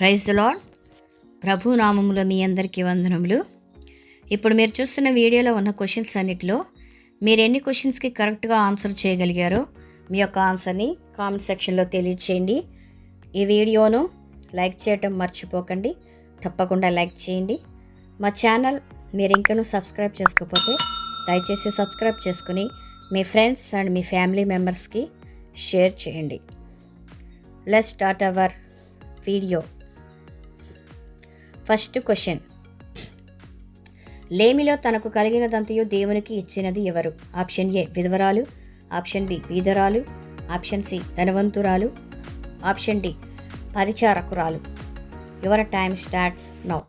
Praise the lord. ప్రభు నామములో మీ అందరికీ వందనములు. ఇప్పుడు మీరు చూస్తున్న వీడియోలో ఉన్న క్వశ్చన్స్ అన్నిటిలో మీరు ఎన్ని క్వశ్చన్స్కి కరెక్ట్గా ఆన్సర్ చేయగలిగారో మీ యొక్క ఆన్సర్ని కామెంట్ సెక్షన్లో తెలియచేయండి. ఈ వీడియోను లైక్ చేయటం మర్చిపోకండి, తప్పకుండా లైక్ చేయండి. మా ఛానల్ మీరు ఇంకనూ సబ్స్క్రైబ్ చేసుకోకపోతే దయచేసి సబ్స్క్రైబ్ చేసుకుని మీ ఫ్రెండ్స్ అండ్ మీ ఫ్యామిలీ మెంబర్స్కి షేర్ చేయండి. Let's start our video. First question, లేమిలో తనకు కలిగినదంతయు దేవునికి ఇచ్చినది ఎవరు? ఆప్షన్ ఏ విధవరాలు, ఆప్షన్ బి బీదరాలు, ఆప్షన్ సి ధనవంతురాలు, ఆప్షన్ డి పరిచారకురాలు. Your time starts now.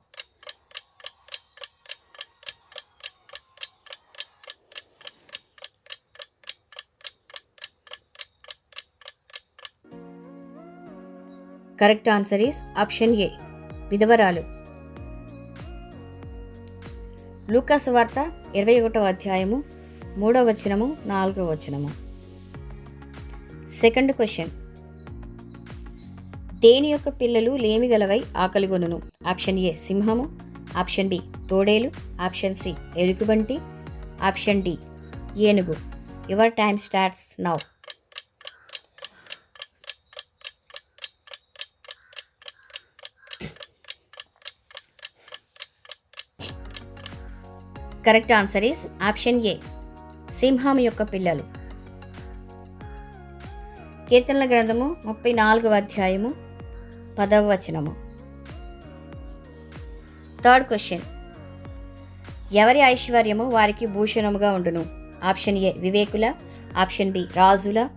Correct answer is option A విధవరాలు. లూకాసు వార్త 21వ అధ్యాయము 3వ వచనము 4వ వచనము. సెకండ్ క్వశ్చన్, దేని యొక్క పిల్లలు లేమిగలవై ఆకలిగొనును? ఆప్షన్ ఏ సింహము, ఆప్షన్ బి తోడేలు, ఆప్షన్ సి ఎలుగుబంటి, ఆప్షన్ డి ఏనుగు. Your time starts now. Correct answer is option ఏ సింహం యొక్క పిల్లలు. కీర్తనల గ్రంథము 34వ అధ్యాయము 10వ వచనము. థర్డ్ క్వశ్చన్, ఎవరి ఐశ్వర్యము వారికి భూషణముగా ఉండును? ఆప్షన్ ఏ వివేకుల, ఆప్షన్ బి రాజుల,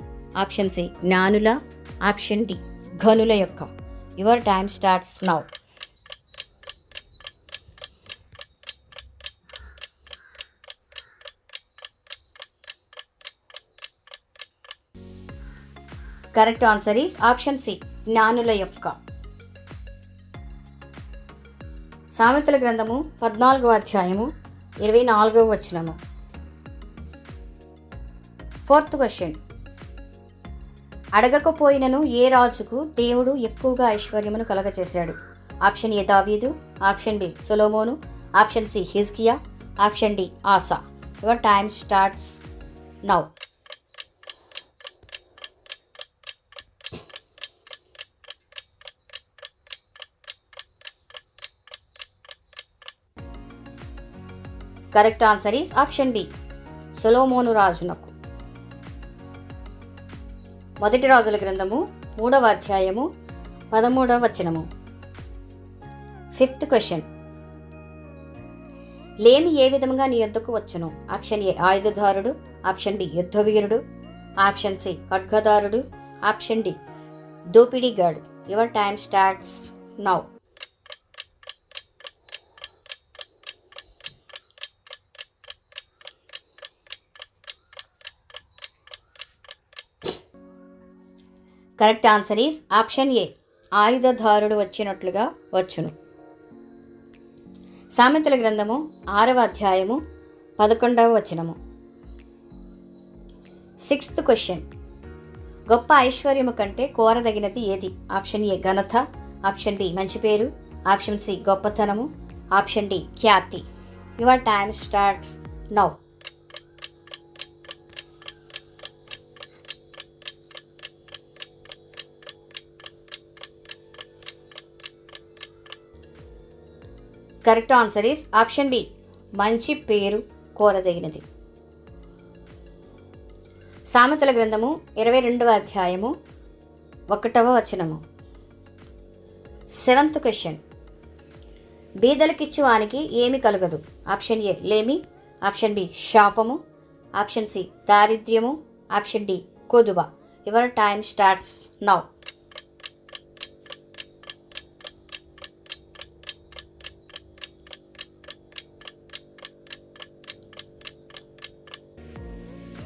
ఆప్షన్ సి జ్ఞానుల, ఆప్షన్ డి ఘనుల యొక్క. Your time starts now. Correct answer is option C జ్ఞానుల యొక్క. సామెతల గ్రంథము 14వ అధ్యాయము 24వ వచనము. ఫోర్త్ క్వశ్చన్, అడగకపోయినను ఏ రాజుకు దేవుడు ఎక్కువగా ఐశ్వర్యమును కలగచేశాడు? ఆప్షన్ ఏ దావీదు, ఆప్షన్ బి సొలొమోను, ఆప్షన్ సి హిజ్కియా, ఆప్షన్ డి ఆసా. Your time starts now. Correct answer is option B సొలొమోను రాజునకు. మొదటి రాజుల గ్రంథము 3వ అధ్యాయము 13వ వచనము. ఫిఫ్త్ క్వశ్చన్, లేమి ఏ విధంగా నీ యొద్దకు వచ్చును? ఆప్షన్ ఏ ఆయుధదారుడు, ఆప్షన్ బి యుద్ధవీరుడు, ఆప్షన్ సి ఖడ్గదారుడు, ఆప్షన్ డి దోపిడీగాడు. Your time starts now. Correct answer is option A ఆయుధదారుడు వచ్చినట్లుగా వచ్చును. సామెతల గ్రంథము 6వ అధ్యాయము 11వ వచనము. సిక్స్త్ క్వశ్చన్, గొప్ప ఐశ్వర్యము కంటే కోరదగినది ఏది? ఆప్షన్ ఏ ఘనత, ఆప్షన్ బి మంచి పేరు, ఆప్షన్ సి గొప్పతనము, ఆప్షన్ డి ఖ్యాతి. Your time starts now. Correct answer is option B మంచి పేరు కోరదగినది. సామెతల గ్రంథము 22వ అధ్యాయము 1వ వచనము. సెవెంత్ క్వశ్చన్, బీదలకిచ్చువానికి ఏమి కలగదు? ఆప్షన్ ఏ లేమి, ఆప్షన్ బి శాపము, ఆప్షన్ సి దారిద్ర్యము, ఆప్షన్ డి కొదువ. Your time starts now.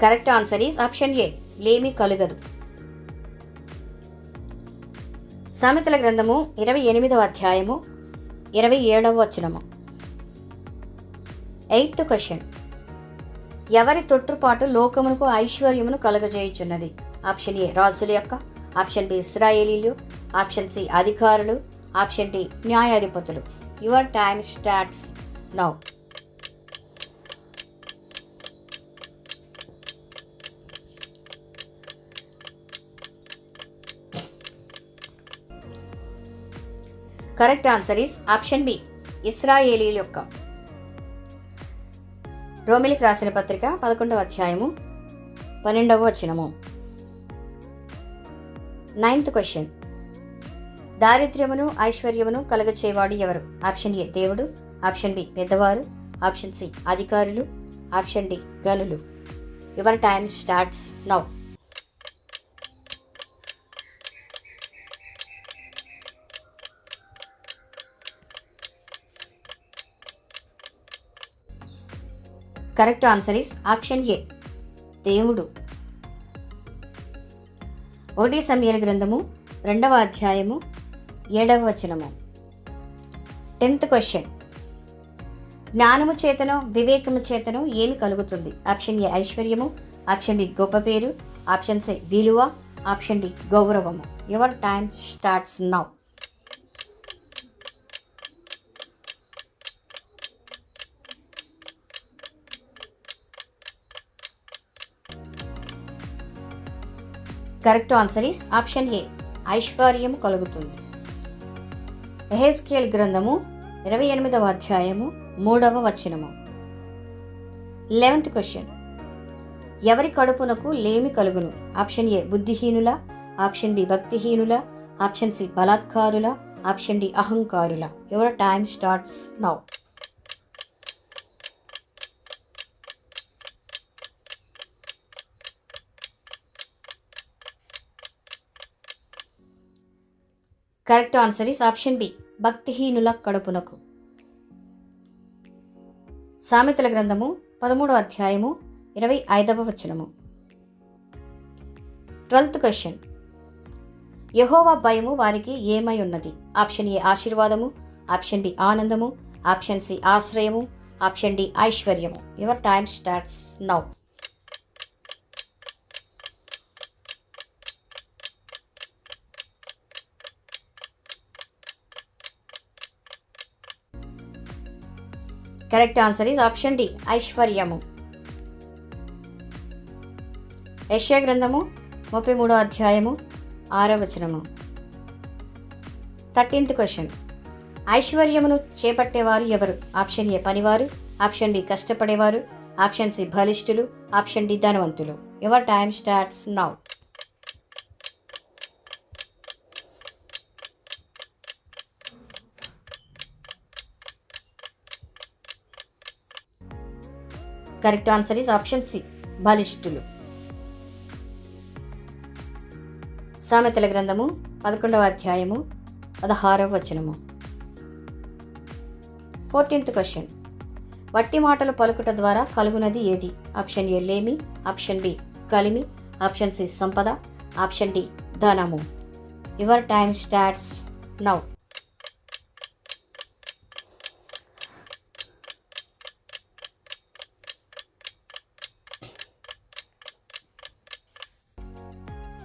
Correct answer is option A లేమి కలుగదు. సామెతల గ్రంథము 28వ అధ్యాయము 27వ వచనము. ఎయిత్ క్వశ్చన్, ఎవరి తొట్టుపాటు లోకమునకు ఐశ్వర్యమును కలుగజేయుచున్నది? ఆప్షన్ ఏ రాజుల యొక్క, ఆప్షన్ బి ఇశ్రాయేలీలు, ఆప్షన్ సి అధికారులు, ఆప్షన్ డి న్యాయాధిపతులు. Your time starts now. Correct answer is option B ఇశ్రాయేలీల యొక్క. రోమిలికి రాసిన పత్రిక 11వ అధ్యాయము 12వ వచనము. 9th question. దారిద్ర్యమును ఐశ్వర్యమును కలగచేవాడు ఎవరు? ఆప్షన్ ఏ దేవుడు, ఆప్షన్ బి పెద్దవారు, ఆప్షన్ సి అధికారులు, ఆప్షన్ డి గనులు. Your time starts now. Correct answer is option ఏ దేవుడు. 1 సమూయేలు గ్రంథము 2వ అధ్యాయము 7వ వచనము. 10th question. జ్ఞానము చేతను వివేకము చేతను ఏమి కలుగుతుంది? ఆప్షన్ ఏ ఐశ్వర్యము, ఆప్షన్ బి గొప్ప పేరు, ఆప్షన్ సి విలువ, ఆప్షన్ డి గౌరవము. Your time starts now. Correct answer is option ఏ ఐశ్వర్యం కలుగుతుంది. యెహెజ్కేలు గ్రంథము 28వ అధ్యాయము 3వ వచనము. 11th question. ఎవరి కడుపునకు లేమి కలుగును? ఆప్షన్ ఏ బుద్ధిహీనుల, ఆప్షన్ బి భక్తిహీనుల, ఆప్షన్ సి బలాత్కారుల, ఆప్షన్ డి అహంకారుల. Your time starts now. Correct answer is option B భక్తిహీనుల కడుపునకు. సామెతల గ్రంథము 13వ అధ్యాయము 25వ వచనము. 12th question. యెహోవా భయము వారికి ఏమై ఉన్నది? ఆప్షన్ ఏ ఆశీర్వాదము, ఆప్షన్ బి ఆనందము, ఆప్షన్ సి ఆశ్రయము, ఆప్షన్ డి ఐశ్వర్యము. Your time starts now. Correct answer is option D ఐశ్వర్యము. యెషయా గ్రంథము 33వ అధ్యాయము 6వ వచనము. 13th question. ఐశ్వర్యమును చేపట్టేవారు ఎవరు? ఆప్షన్ ఏ పనివారు, ఆప్షన్ బి కష్టపడేవారు, ఆప్షన్ సి బలిష్ఠులు, ఆప్షన్ డి ధనవంతులు. Your time starts now. Correct answer is option C బలిష్ఠులు. సామెతల గ్రంథము 11వ అధ్యాయము 16వ వచనము. 14th question. వట్టి మాటలు పలుకుట ద్వారా కలుగునది ఏది? ఆప్షన్ ఏ లేమి, ఆప్షన్ బి కలిమి, ఆప్షన్ సి సంపద, ఆప్షన్ డి ధనము. Your time starts now.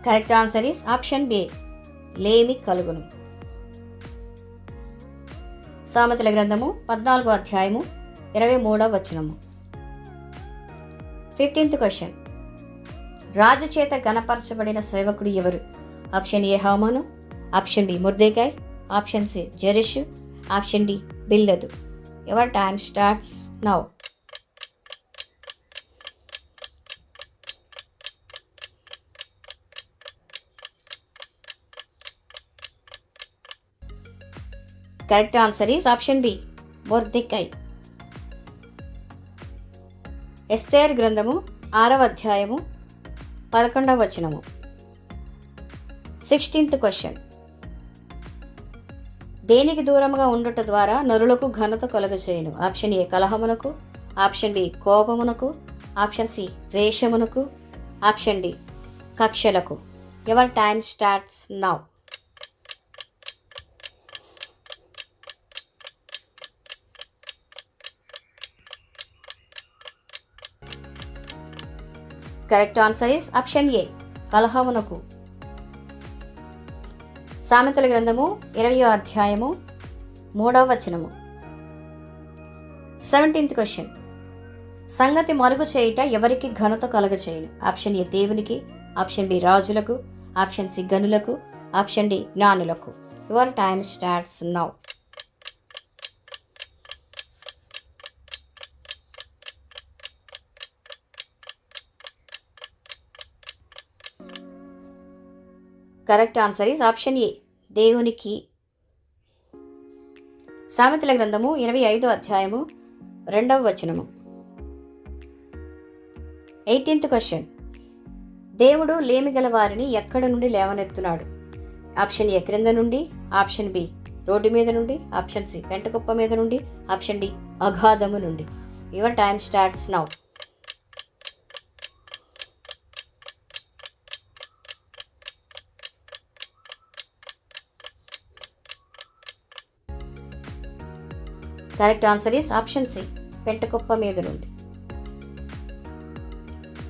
Correct answer is option B లేమి కలుగును. సామెతల గ్రంథము 14వ అధ్యాయము 23వ వచనము. 15th question. రాజు చేత గణపరచబడిన సేవకుడు ఎవరు? ఆప్షన్ ఏ హామాను, ఆప్షన్ బి మొర్దెకై, ఆప్షన్ సి జెరెషు, ఆప్షన్ డి బిల్దదు. Your time starts now. Correct answer is option B మొర్దెకై. ఎస్తేర్ గ్రంథము 6వ అధ్యాయము 11వ వచనము. 16th question. దేనికి దూరముగా ఉండుట ద్వారా నరులకు ఘనత కలుగచేయును? ఆప్షన్ ఏ కలహమునకు, ఆప్షన్ బి కోపమునకు, ఆప్షన్ సి ద్వేషమునకు, ఆప్షన్ డి కక్షలకు. Your time starts now. Correct answer is option A కలహమునకు. సామెతల గ్రంథము 20వ అధ్యాయము 3వ వచనము. 17th question. సంగతి మరుగు చేయుట ఎవరికి ఘనత కలుగచేయును? ఆప్షన్ ఏ దేవునికి, ఆప్షన్ బి రాజులకు, ఆప్షన్ సి గనులకు, ఆప్షన్ డి జ్ఞానులకు. Your time starts now. Correct answer is option A దేవునికి. సామెతల గ్రంథము 25వ అధ్యాయము 2వ వచనము. 18th question. దేవుడు లేమిగల వారిని ఎక్కడ నుండి లేవనెత్తున్నాడు? ఆప్షన్ ఏ క్రింద నుండి, ఆప్షన్ బి రోడ్డు మీద నుండి, ఆప్షన్ సి పెంటకుప్ప మీద నుండి, ఆప్షన్ డి అగాధము నుండి. Your time starts now. Correct answer is option C పెంటకుప్ప మీద నుండి.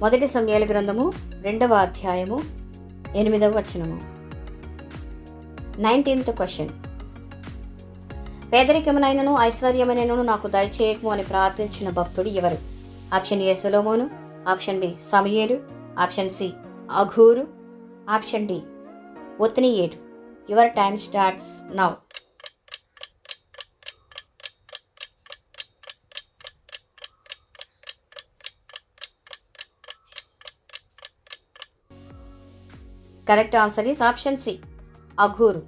మొదటి సమూయేలు గ్రంథము 2వ అధ్యాయము 8వ వచనము. 19th question. పేదరికమునైనను ఐశ్వర్యమునైనను నాకు దయచేయకము అని ప్రార్థించిన భక్తుడు ఎవరు? ఆప్షన్ ఏ సొలొమోను, ఆప్షన్ బి సమూయేలు, ఆప్షన్ సి అగూరు, ఆప్షన్ డి ఒత్నీయేలు. Your time starts now. Correct answer is option C అఘూరు.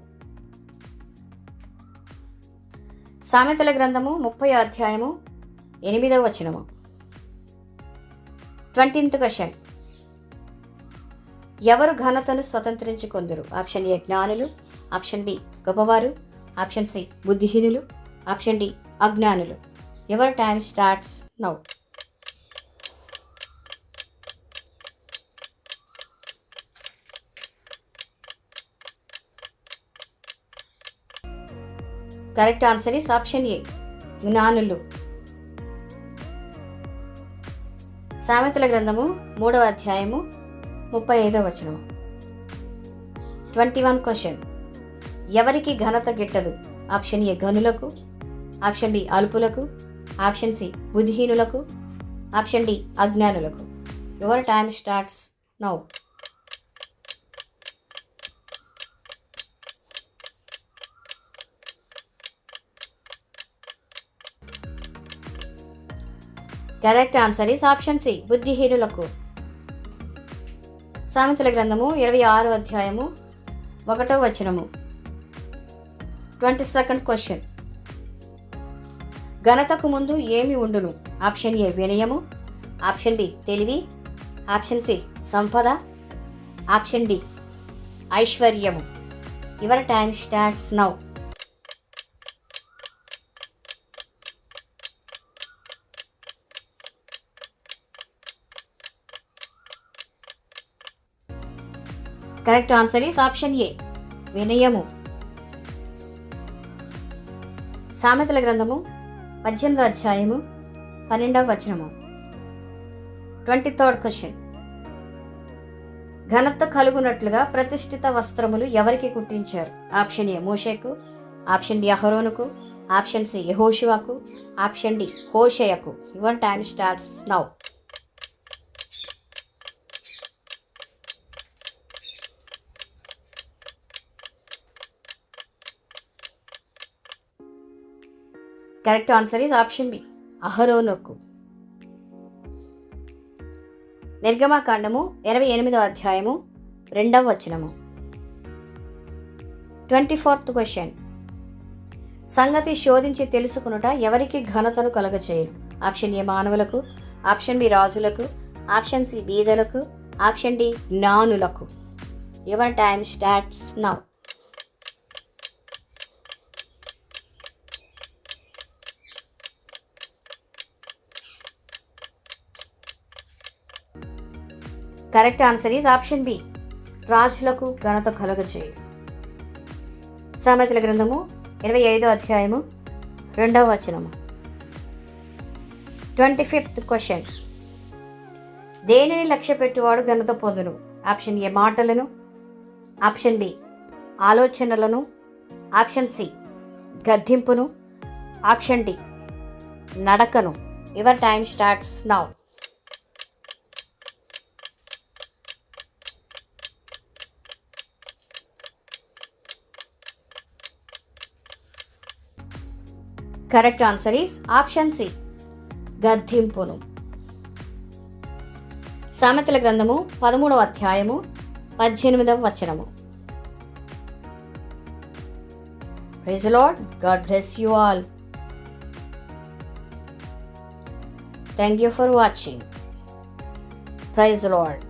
సామెతల గ్రంథము 30వ అధ్యాయము 8వ వచనము. 20th question. ఎవరు ఘనతను స్వతంత్రించుకొందురు? ఆప్షన్ ఏ జ్ఞానులు, ఆప్షన్ బి గొప్పవారు, ఆప్షన్ సి బుద్ధిహీనులు, ఆప్షన్ డి అజ్ఞానులు. Your time starts now. Correct answer is option A జ్ఞానులు. సామెతల గ్రంథము 3వ అధ్యాయము 35వ వచనము. 21 క్వశ్చన్. ఎవరికి ఘనత గిట్టదు? ఆప్షన్ ఏ గనులకు, ఆప్షన్ బి అల్పులకు, ఆప్షన్ సి బుద్ధిహీనులకు, ఆప్షన్ డి అజ్ఞానులకు. Your time starts now. Correct answer is option C బుద్ధిహీనులకు. సామెతల గ్రంథము 26వ అధ్యాయము 1వ వచనము. 22nd question. ఘనతకు ముందు ఏమి ఉండును? ఆప్షన్ ఏ వినయము, ఆప్షన్ బి తెలివి, ఆప్షన్ సి సంపద, ఆప్షన్ డి ఐశ్వర్యము. Your time starts now. Correct answer is option ఏ వినయము. సామెతల గ్రంథము 18వ అధ్యాయము 12వ వచనము. 23rd question. ఘనత కలుగునట్లుగా ప్రతిష్ఠిత వస్త్రములు ఎవరికి కుట్టించారు? ఆప్షన్ ఏ మోషేకు, ఆప్షన్ బి అహరోనుకు, ఆప్షన్ సి యెహోషువకు, ఆప్షన్ డి హోషేయకు. Your time starts now. Correct answer is option B అహరోనుకు. నిర్గమకాండము 28వ అధ్యాయము 2వ వచనము. 24th question. సంగతి శోధించి తెలుసుకునుట ఎవరికి ఘనతను కలుగచేయు? ఆప్షన్ ఏ మానవులకు, ఆప్షన్ బి రాజులకు, ఆప్షన్ సి బీదలకు, ఆప్షన్ డి జ్ఞానులకు. Your time starts now. Correct answer is option B రాజులకు ఘనత కలుగచేయు. సామెతల గ్రంథము 25వ అధ్యాయము 2వ వచనము. 25th question. దేనిని లక్ష్య పెట్టువాడు ఘనత పొందును? ఆప్షన్ ఏ మాటలను, ఆప్షన్ బి ఆలోచనలను, ఆప్షన్ సి గద్దింపును, ఆప్షన్ డి నడకను. Your time starts now. Correct answer is option C గద్దింపును. సామెతల గ్రంథము 13వ అధ్యాయము 18వ వచనము. Praise the Lord. God bless you all. Thank you for watching. Praise the lord.